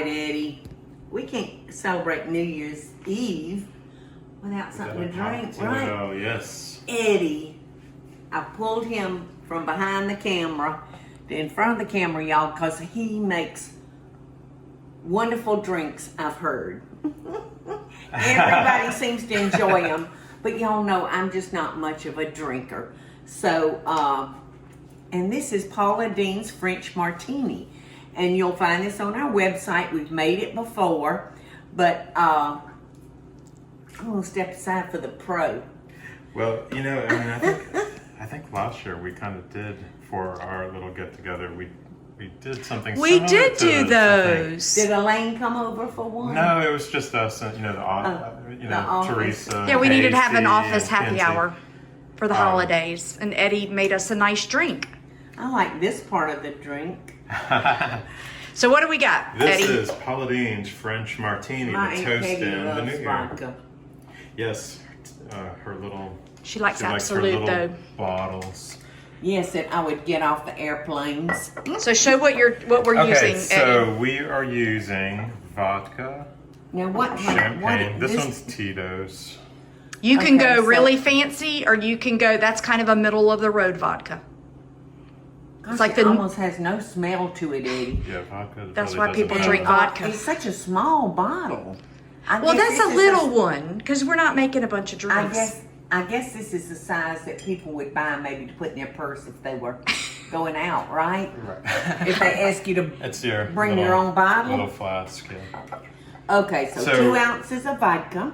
right, Eddie. We can't celebrate New Year's Eve without something to drink, right? Oh, yes. Eddie, I pulled him from behind the camera to in front of the camera, y'all, because he makes wonderful drinks, I've heard. Everybody seems to enjoy them, but y'all know I'm just not much of a drinker. So, and this is Paula Deen's French Martini. And you'll find this on our website. We've made it before, but I'm going to step aside for the pro. Well, you know, I think last year we kind of did for our little get together. We did something. We did do those. Did Elaine come over for one? No, it was just us. And, Teresa. Yeah, we needed to have an Casey, office and happy Kinsey. hour for the holidays, and Eddie made us a nice drink. I like this part of the drink. So what do we got, This Eddie? is Paula Deen's French Martini, My the Aunt toast Peggy in the loves New Year. vodka. Yes, her little. She likes her Absolute, little though. bottles. Yes, and I would get off the airplanes. So show what we're Okay, using, so Eddie. we are using vodka, Now what? champagne. This one's Tito's. You can Okay, go so- really fancy, or you can go. That's kind of a middle of the road vodka. Gosh, like it the- almost has no smell to it, Eddie. Yeah, vodka. That's really why doesn't people have drink it. vodka. It's such a small bottle. Well, that's a little one because we're not making a bunch of drinks. I guess this is the size that people would buy maybe to put in their purse if they were going out, right? Right. If they ask you to It's your bring little, your own bottle. little flask. Yeah. Okay, so 2 ounces of vodka.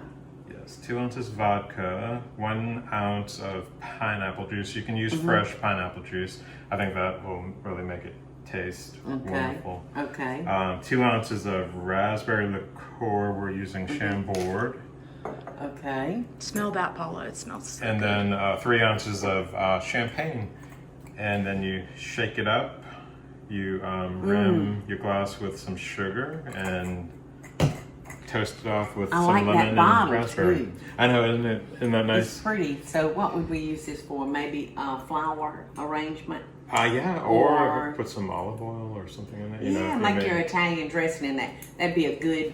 Yes, 2 ounces vodka, 1 ounce of pineapple juice. You can use Mm-hmm. fresh pineapple juice. I think that will really make it taste wonderful. Okay. 2 ounces of raspberry liqueur. We're using Mm-hmm. Chambord. Okay. Smell that, Paula. It smells so And good. then 3 ounces of champagne. And then you shake it up. You rim your glass with some sugar and toast it off with I some like that lemon and bottle, raspberry. too. I know, isn't that nice? It's pretty. So what would we use this for? Maybe a flower arrangement? Yeah, or put some olive oil or something in it. You know, Yeah, if you make made- your Italian dressing in that. That'd be a good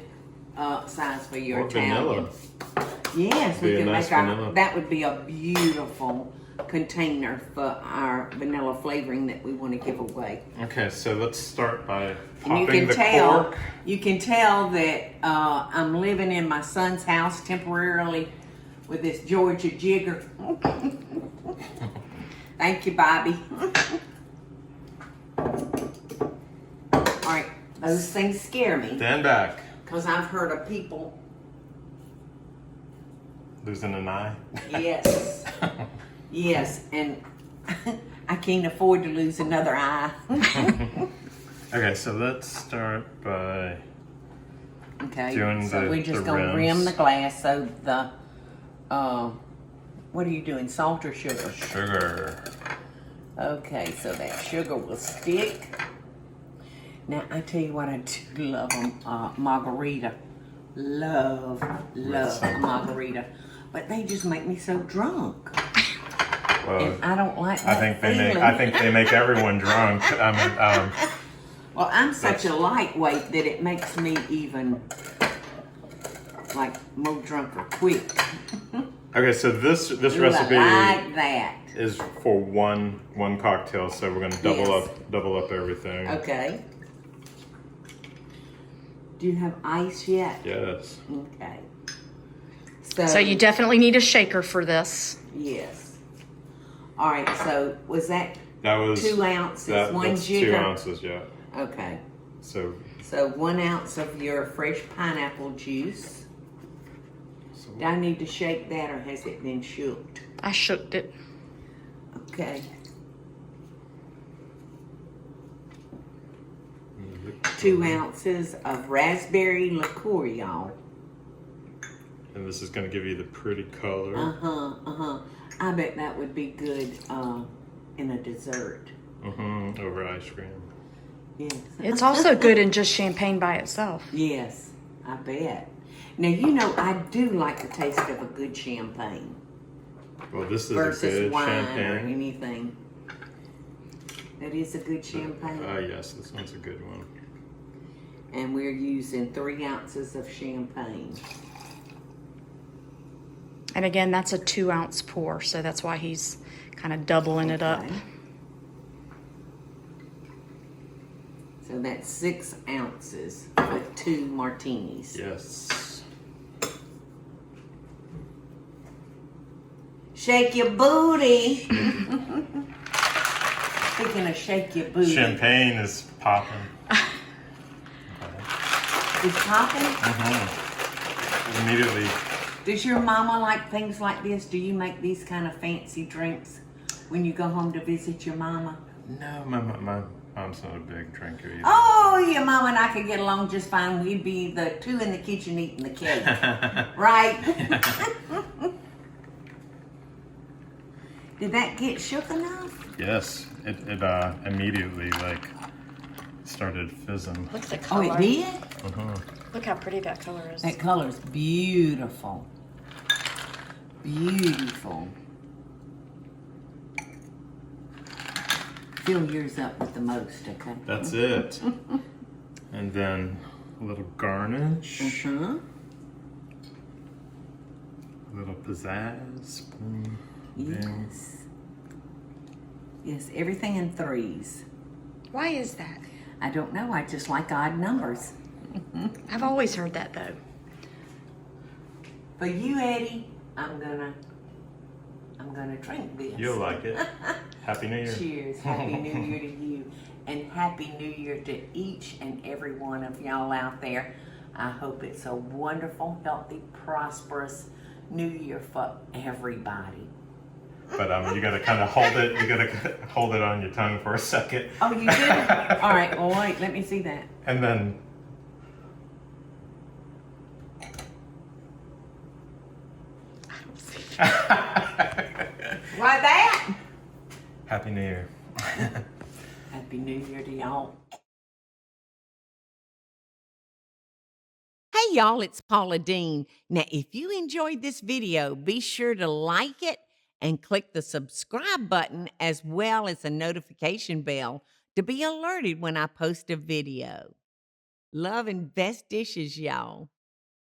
size for your or Italian. vanilla. Yes, Be we a could nice make our. vanilla. That would be a beautiful container for our vanilla flavoring that we want to give away. Okay, so let's start by And popping the cork. you can tell that I'm living in my son's house temporarily with this Georgia jigger. Thank you, Bobby. All right, those things scare me Stand back. because I've heard of people. Losing an eye. Yes, yes, and I can't afford to lose another eye. Okay, so let's start by Okay, Doing so the- we're just the gonna rims. rim the glass so the, what are you doing, salt or sugar? sugar. Okay, so that sugar will stick. Now, I tell you what, I do love margarita. Love a margarita. But they just make me so drunk. Well, And I don't like I that think they feeling. make. I think they make everyone drunk. I mean, Well, I'm such a lightweight that it makes me even, like, more drunker quick. okay, so this Ooh, recipe I like that. is for one cocktail. So we're gonna double up everything. Okay. Do you have ice yet? Yes. Okay. So you definitely need a shaker for this. Yes. All right. So was that That was 2 ounces, That, one that's jigger? 2 ounces. Yeah. Okay. So. So 1 ounce of your fresh pineapple juice. Do I need to shake that, or has it been shooked? I shooked it. Okay. 2 ounces of raspberry liqueur, y'all. And this is gonna give you the pretty color. I bet that would be good in a dessert. Over ice cream. Yes. It's also good in just champagne by itself. Yes, I bet. Now, you know, I do like the taste of a good champagne Well, this is a versus good wine or champagne. anything. That is a good champagne. Yes, this one's a good one. And we're using 3 ounces of champagne. And again, that's a 2-ounce pour, so that's why he's kind of doubling it up. Okay. So that's 6 ounces with 2 martinis. Yes. Shake your booty. Speaking of shake your booty. Champagne is popping. It's popping? Immediately. Does your mama like things like this? Do you make these kind of fancy drinks when you go home to visit your mama? No, my mom's not a big drinker either. Oh, your mama and I could get along just fine. We'd be the 2 in the kitchen eating the cake. Right? Did that get shook enough? Yes, it immediately like started fizzing. Look at the Oh, color. it did? Look how pretty that color is. That color's beautiful. Beautiful. Fill yours up with the most, okay? That's it. And then a little garnish, Uh-huh. a little pizzazz. Boom, bing. Yes. Yes, everything in 3s. Why is that? I don't know, I just like odd numbers. I've always heard that though. For you, Eddie, I'm gonna drink this. You'll like it. Happy New Year. Cheers. Happy New Year to you. And Happy New Year to each and every one of y'all out there. I hope it's a wonderful, healthy, prosperous New Year for everybody. But you gotta kind of hold it. You gotta hold it on your tongue for a second. Oh, you did? All right. Well, wait. Let me see that. And then. Like that? Happy New Year. Happy New Year to y'all. Hey y'all, it's Paula Deen. Now, if you enjoyed this video, be sure to like it and click the subscribe button as well as the notification bell to be alerted when I post a video. Love and best dishes, y'all.